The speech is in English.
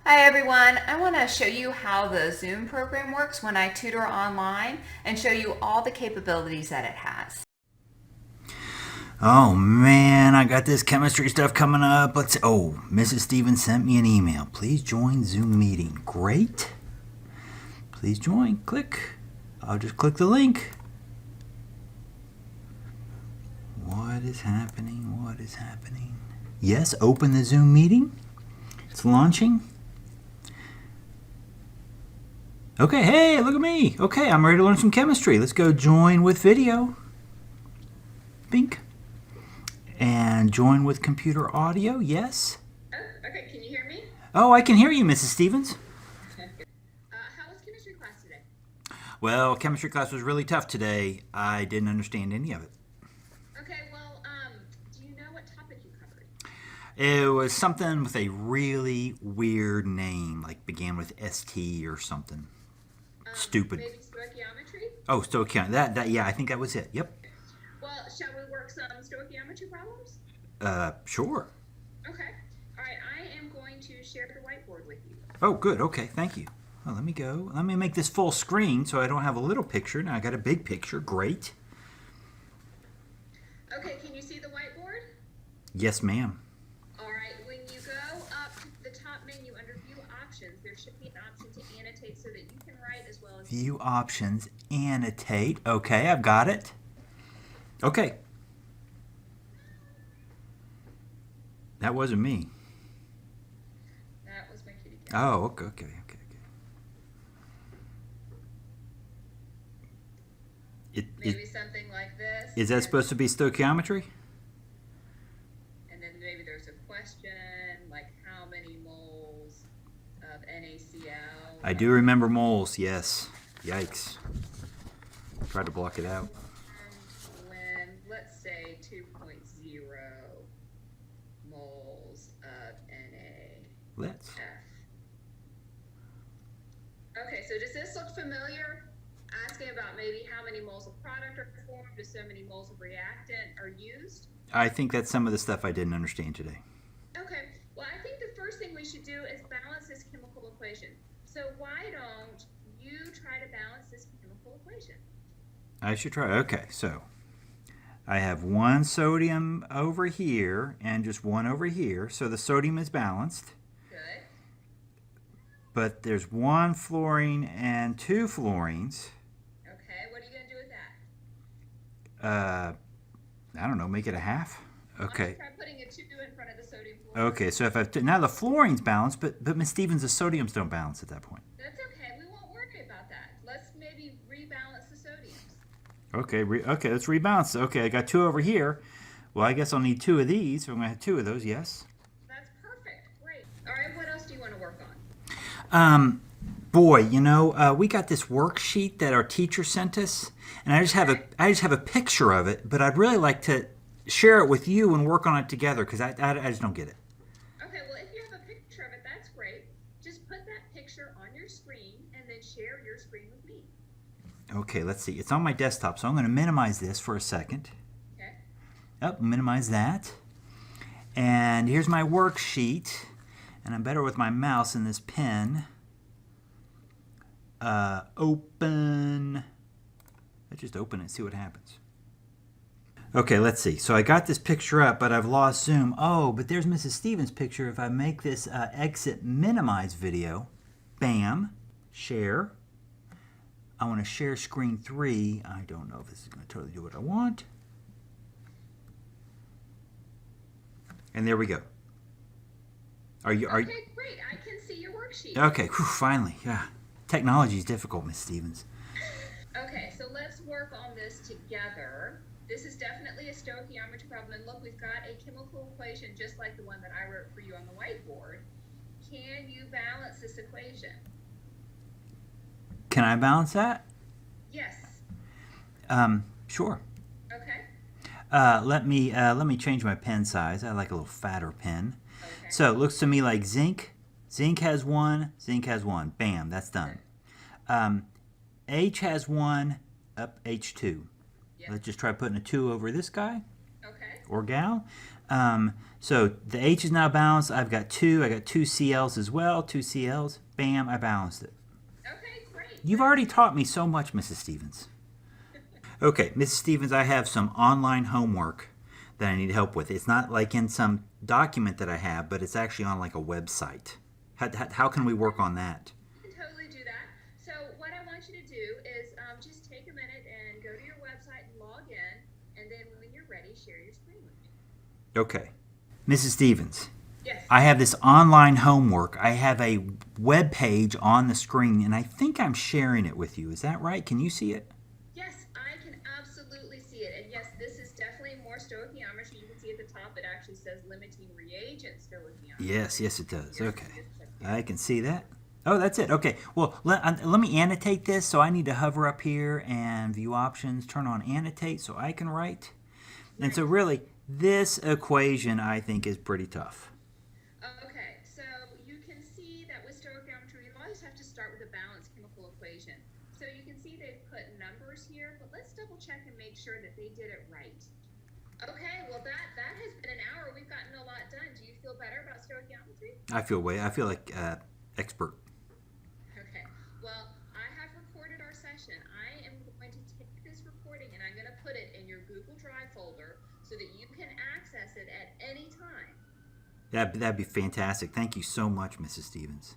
Hi everyone, I want to show you how the Zoom program works when I tutor online and show you all the capabilities that it has. Oh man, I got this chemistry stuff coming up. Mrs. Stevens sent me an email. Please join Zoom meeting. Great. Please join. Click. I'll just click the link. What is happening? What is happening? Yes, open the Zoom meeting. It's launching. Okay, hey, look at me. Okay, I'm ready to learn some chemistry. Let's go join with video. Bink. And join with computer audio, yes. Oh, okay. Can you hear me? Oh, I can hear you, Mrs. Stevens. How was chemistry class today? Well, chemistry class was really tough today. I didn't understand any of it. Okay, well, do you know what topic you covered? It was something with a really weird name, like began with ST or something. Stupid. Maybe stoichiometry? Oh, stoichiometry. Yeah, I think that was it. Yep. Well, shall we work some stoichiometry problems? Sure. Okay. All right, I am going to share the whiteboard with you. Oh, good. Okay, thank you. Well, let me go. Let me make this full screen so I don't have a little picture. Now I got a big picture. Great. Okay, can you see the whiteboard? Yes, ma'am. All right, when you go up to the top menu under View Options, there should be an option to annotate so that you can write as well as... View options, annotate. Okay, I've got it. Okay. That wasn't me. That was my kitty cat. Oh, okay. Maybe something like this. Is that supposed to be stoichiometry? And then maybe there's a question like how many moles of NaCl? I do remember moles, yes. Yikes. Tried to block it out. When, let's say, 2.0 moles of NaF. Let's. Okay, so does this look familiar? Asking about maybe how many moles of product are formed if so many moles of reactant are used? I think that's some of the stuff I didn't understand today. Okay, well, I think the first thing we should do is balance this chemical equation. So why don't you try to balance this chemical equation? I should try. Okay, so I have one sodium over here and just one over here. So the sodium is balanced. Good. But there's one fluorine and two fluorines. Okay, what are you going to do with that? I don't know, make it a half? Okay. Try putting a 2 in front of the sodium fluorine. Okay, so if now the fluorine's balanced, but Miss Stevens, the sodiums don't balance at that point. That's okay. We won't worry about that. Let's maybe rebalance the sodiums. Okay, okay, let's rebalance. Okay, I got two over here. Well, I guess I'll need two of these, so I'm going to have two of those, yes. That's perfect. Great. All right, what else do you want to work on? Boy, we got this worksheet that our teacher sent us, and I just have a picture of it, but I'd really like to share it with you and work on it together because I just don't get it. Okay, well, if you have a picture of it, that's great. Just put that picture on your screen and then share your screen with me. Okay, let's see. It's on my desktop, so I'm going to minimize this for a second. Okay. Yep, minimize that. And here's my worksheet, and I'm better with my mouse and this pen. Open. Let's just open it and see what happens. Okay, let's see. So I got this picture up, but I've lost Zoom. Oh, but there's Mrs. Stevens' picture. If I make this exit minimize video, bam, share. I want to share screen 3. I don't know if this is going to totally do what I want. And there we go. Okay, great. I can see your worksheet. Okay, whew, finally. Yeah. Technology is difficult, Miss Stevens. Okay, so let's work on this together. This is definitely a stoichiometry problem. And look, we've got a chemical equation just like the one that I wrote for you on the whiteboard. Can you balance this equation? Can I balance that? Yes. Sure. Okay. Let me change my pen size. I like a little fatter pen. Okay. So it looks to me like zinc. Zinc has 1. Zinc has 1. Bam, that's done. H has 1. Up H2. Yep. Let's just try putting a 2 over this guy Okay. or gal. So the H is now balanced. I've got 2. I got 2 CLs as well. 2 CLs. Bam, I balanced it. Okay, great. You've already taught me so much, Mrs. Stevens. Okay, Mrs. Stevens, I have some online homework that I need help with. It's not like in some document that I have, but it's actually on like a website. How can we work on that? You can totally do that. So what I want you to do is just take a minute and go to your website and log in, and then when you're ready, share your screen with me. Okay. Mrs. Stevens, Yes. I have this online homework. I have a web page on the screen, and I think I'm sharing it with you. Is that right? Can you see it? Yes, I can absolutely see it. And yes, this is definitely more stoichiometry. You can see at the top it actually says limiting reagent stoichiometry. Yes, it does. Here's Okay. this section. I can see that. Oh, that's it. Okay. Well, let me annotate this. So I need to hover up here and view options, turn on annotate so I can write. And so really, this equation I think is pretty tough. Okay, so you can see that with stoichiometry, you always have to start with a balanced chemical equation. So you can see they've put numbers here, but let's double check and make sure that they did it right. Okay, well that has been an hour. We've gotten a lot done. Do you feel better about stoichiometry? I feel like expert. Okay, well, I have recorded our session. I am going to take this recording and I'm going to put it in your Google Drive folder so that you can access it at any time. That'd be fantastic. Thank you so much, Mrs. Stevens.